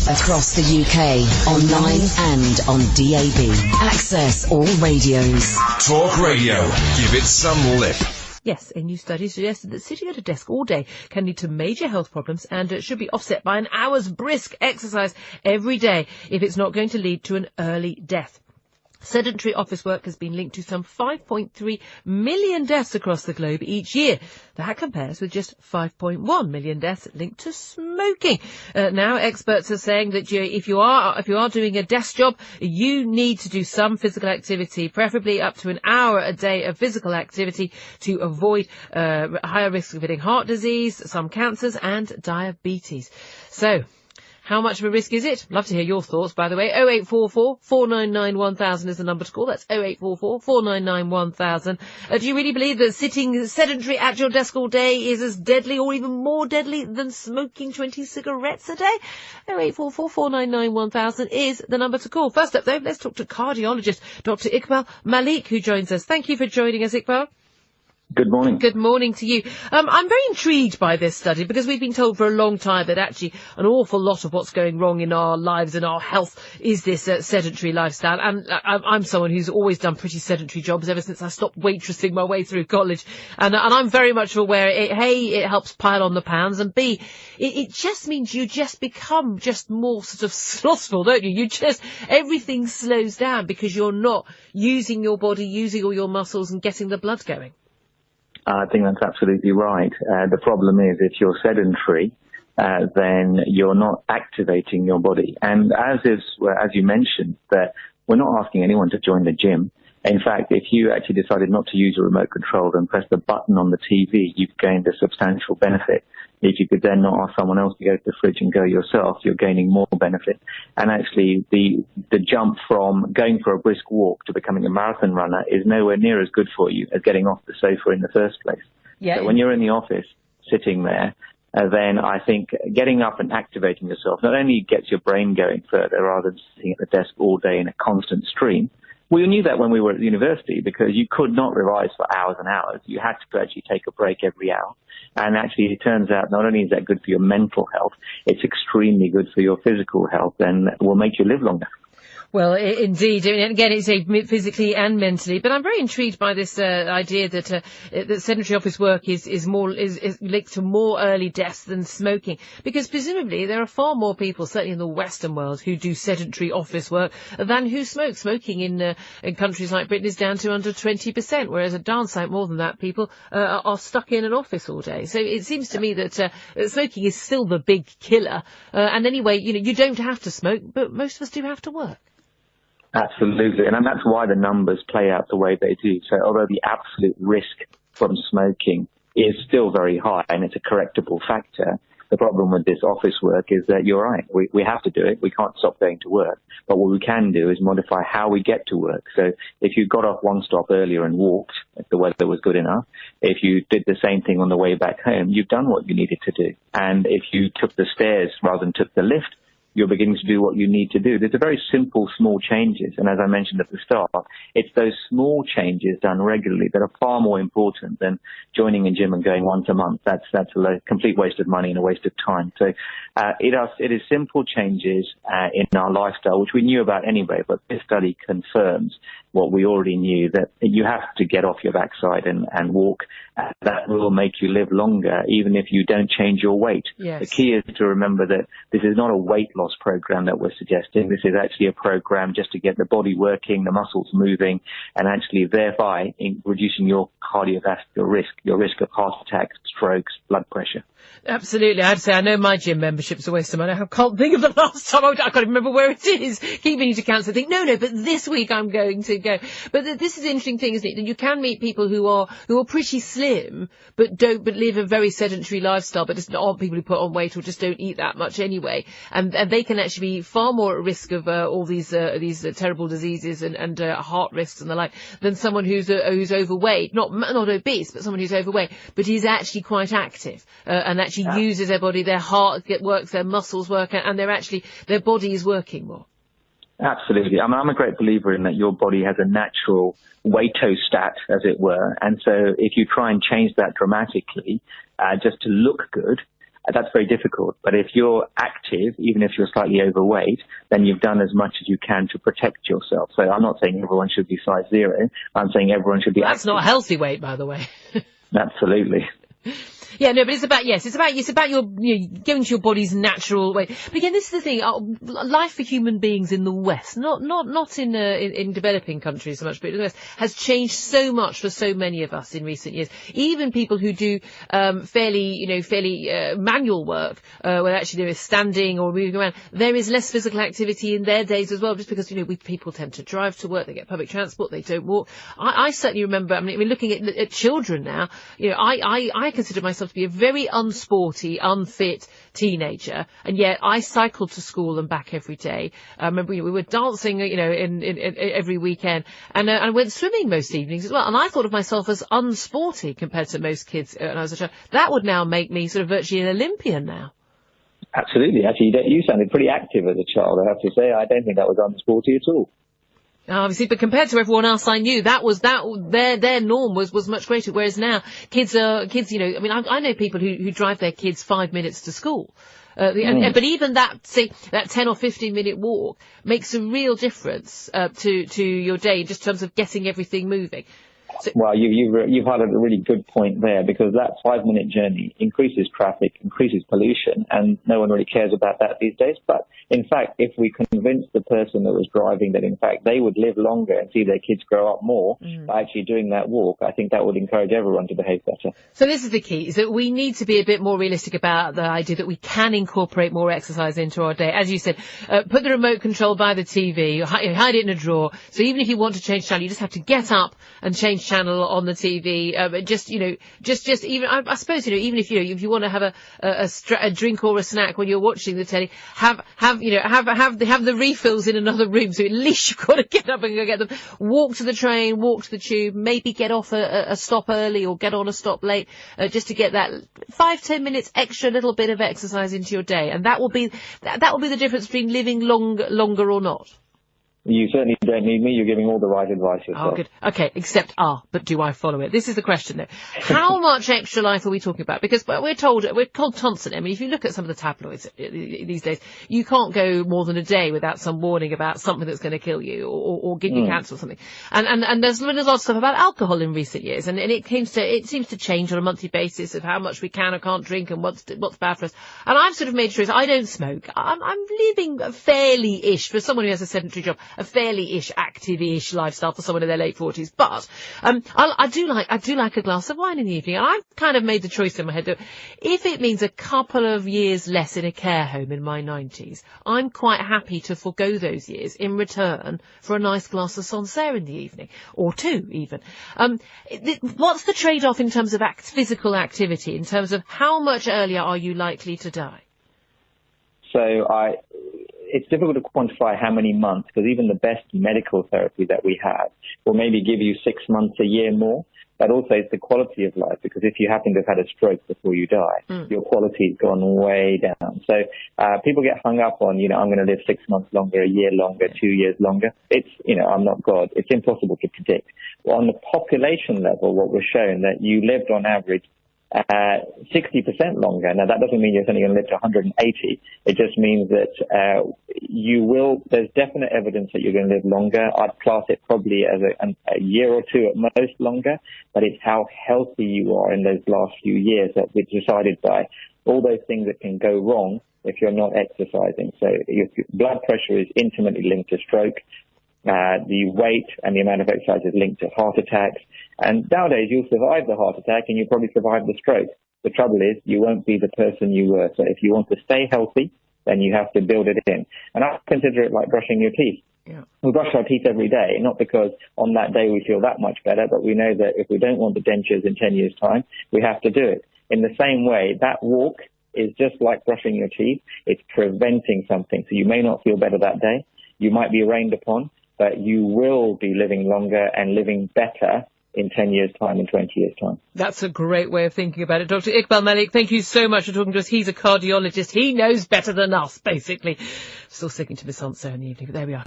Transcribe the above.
Across the UK, online and on DAB. Access all radios. Talk Radio. Give it some lip. Yes, a new study suggested that sitting at a desk all day can lead to major health problems and should be offset by an hour's brisk exercise every day if it's not going to lead to an early death. Sedentary office work has been linked to some 5.3 million deaths across the globe each year. That compares with just 5.1 million deaths linked to smoking. Now, experts are saying that if you are doing a desk job, you need to do some physical activity, preferably up to an hour a day of physical activity to avoid higher risk of getting heart disease, some cancers and diabetes. So, how much of a risk is it? Love to hear your thoughts, by the way. 0844 499 1000 is the number to call. That's 0844 499 1000. Do you really believe that sitting sedentary at your desk all day is as deadly or even more deadly than smoking 20 cigarettes a day? 0844 499 1000 is the number to call. First up, though, let's talk to cardiologist Dr. Iqbal Malik, who joins us. Thank you for joining us, Iqbal. Good morning. Good morning to you. I'm very intrigued by this study because we've been told for a long time that actually an awful lot of what's going wrong in our lives and our health is this sedentary lifestyle. And I'm someone who's always done pretty sedentary jobs ever since I stopped waitressing my way through college. And I'm very much aware, it helps pile on the pounds, and B, it just means you just become just more sort of slothful, don't you? Everything slows down because you're not using your body, using all your muscles and getting the blood going. I think that's absolutely right. The problem is if you're sedentary, then you're not activating your body. And as you mentioned, that we're not asking anyone to join the gym. In fact, if you actually decided not to use a remote control and press the button on the TV, you've gained a substantial benefit. If you could then not ask someone else to go to the fridge and go yourself, you're gaining more benefit. And actually, the jump from going for a brisk walk to becoming a marathon runner is nowhere near as good for you as getting off the sofa in the first place. Yeah. So when you're in the office, sitting there, then I think getting up and activating yourself not only gets your brain going further rather than sitting at the desk all day in a constant stream. We knew that when we were at university because you could not revise for hours and hours. You had to actually take a break every hour. And actually, it turns out not only is that good for your mental health, it's extremely good for your physical health and will make you live longer. Well, indeed. And again, it's physically and mentally. But I'm very intrigued by this idea that sedentary office work is linked to more early deaths than smoking. Because presumably there are far more people, certainly in the Western world, who do sedentary office work than who smoke. Smoking in countries like Britain is down to under 20%, whereas a darn sight more than that, people are stuck in an office all day. So it seems to me that smoking is still the big killer. And anyway, you don't have to smoke, but most of us do have to work. Absolutely, and that's why the numbers play out the way they do. So although the absolute risk from smoking is still very high and it's a correctable factor, the problem with this office work is that you're right, we have to do it, we can't stop going to work, but what we can do is modify how we get to work. So if you got off one stop earlier and walked, if the weather was good enough, if you did the same thing on the way back home, you've done what you needed to do. And if you took the stairs rather than took the lift, you're beginning to do what you need to do. There's a very simple, small changes. And as I mentioned at the start, it's those small changes done regularly that are far more important than joining a gym and going once a month. That's a complete waste of money and a waste of time. So it is simple changes in our lifestyle, which we knew about anyway, but this study confirms what we already knew, that you have to get off your backside and walk. That will make you live longer, even if you don't change your weight. Yes. The key is to remember that this is not a weight loss program that we're suggesting. This is actually a program just to get the body working, the muscles moving, and actually thereby reducing your cardiovascular risk, your risk of heart attacks, strokes, blood pressure. Absolutely. I have to say, I know my gym membership's a waste of money. I can't think of the last time I can't even remember where it is. Keep meaning to cancel. I think, no, but this week I'm going to go. But this is an interesting thing, isn't it? That you can meet people who are pretty slim, but live a very sedentary lifestyle, but just aren't people who put on weight or just don't eat that much anyway. And they can actually be far more at risk of all these terrible diseases and heart risks and the like than someone who's overweight, not obese, but someone who's overweight, but is actually quite active and actually uses their body, their heart works, their muscles work, and their body is working more. Absolutely. I'm a great believer in that your body has a natural weightostat, as it were. And so if you try and change that dramatically, just to look good, that's very difficult. But if you're active, even if you're slightly overweight, then you've done as much as you can to protect yourself. So I'm not saying everyone should be size 0. I'm saying everyone should be That's active. not a healthy weight, by the way. Absolutely. Yeah, no, but it's about your going to your body's natural way. But again, this is the thing, life for human beings in the West, not in developing countries so much, but in the West, has changed so much for so many of us in recent years. Even people who do, fairly manual work, where actually there is standing or moving around, there is less physical activity in their days as well, just because, people tend to drive to work, they get public transport, they don't walk. I certainly remember, I mean, looking at children now, I consider myself to be a very unsporty, unfit teenager, and yet I cycled to school and back every day. I remember we were dancing, in every weekend, and I went swimming most evenings as well. And I thought of myself as unsporty compared to most kids when I was a child. That would now make me sort of virtually an Olympian now. Absolutely. Actually, you sounded pretty active as a child, I have to say. I don't think that was unsporty at all. Obviously, but compared to everyone else I knew, their norm was much greater. Whereas now, kids, I know people who drive their kids 5 minutes to school. But even that 10 or 15 minute walk makes a real difference, to your day, just in terms of getting everything moving. So, well, you've had a really good point there, because that 5-minute journey increases traffic, increases pollution, and no one really cares about that these days. But in fact, if we convince the person that was driving that in fact they would live longer and see their kids grow up more by actually doing that walk, I think that would encourage everyone to behave better. So this is the key, is that we need to be a bit more realistic about the idea that we can incorporate more exercise into our day. As you said, put the remote control by the TV, hide it in a drawer. So even if you want to change channel, you just have to get up and change channel on the TV. Even I suppose even if you want to have a drink or a snack when you're watching the telly, have the refills in another room. So at least you've got to get up and go get them. Walk to the train, walk to the tube, maybe get off a stop early or get on a stop late, just to get that 5-10 minutes extra little bit of exercise into your day, and that will be the difference between living longer or not. You certainly don't need me. You're giving all the right advice yourself. Oh, good. Okay, but do I follow it? This is the question, though. How much extra life are we talking about? Because we're told constantly. I mean, if you look at some of the tabloids these days, you can't go more than a day without some warning about something that's going to kill you or give you cancer or something. And there's been a lot of stuff about alcohol in recent years, and it seems to change on a monthly basis of how much we can or can't drink and what's bad for us. And I've sort of made sure I don't smoke. I'm living fairly-ish, for someone who has a sedentary job, a fairly-ish, active-ish lifestyle for someone in their late 40s. But I do like a glass of wine in the evening. And I've kind of made the choice in my head that if it means a couple of years less in a care home in my 90s, I'm quite happy to forgo those years in return for a nice glass of Sancerre in the evening, or 2 even. What's the trade-off in terms of physical activity, in terms of how much earlier are you likely to die? It's difficult to quantify how many months, because even the best medical therapy that we have will maybe give you 6 months, a year more. But also it's the quality of life, because if you happen to have had a stroke before you die, your quality's gone way down. So people get hung up on, I'm going to live 6 months longer, a year longer, 2 years longer. It's, I'm not God. It's impossible to predict. Well, on the population level, what was shown that you lived on average 60% longer. Now, that doesn't mean you're only going to live to 180. It just means that there's definite evidence that you're going to live longer. I'd class it probably as a year or 2 at most longer, but it's how healthy you are in those last few years that we're decided by. All those things that can go wrong if you're not exercising. So your blood pressure is intimately linked to stroke. The weight and the amount of exercise is linked to heart attacks. And nowadays, you'll survive the heart attack and you'll probably survive the stroke. The trouble is, you won't be the person you were. So if you want to stay healthy, then you have to build it in. And I consider it like brushing your teeth. Yeah. We brush our teeth every day, not because on that day we feel that much better, but we know that if we don't want the dentures in 10 years' time, we have to do it. In the same way, that walk is just like brushing your teeth. It's preventing something. So you may not feel better that day. You might be rained upon, but you will be living longer and living better in 10 years' time, in 20 years' time. That's a great way of thinking about it. Dr. Iqbal Malik, thank you so much for talking to us. He's a cardiologist. He knows better than us, basically. Still sticking to Miss Sancerre in the evening, but there we are.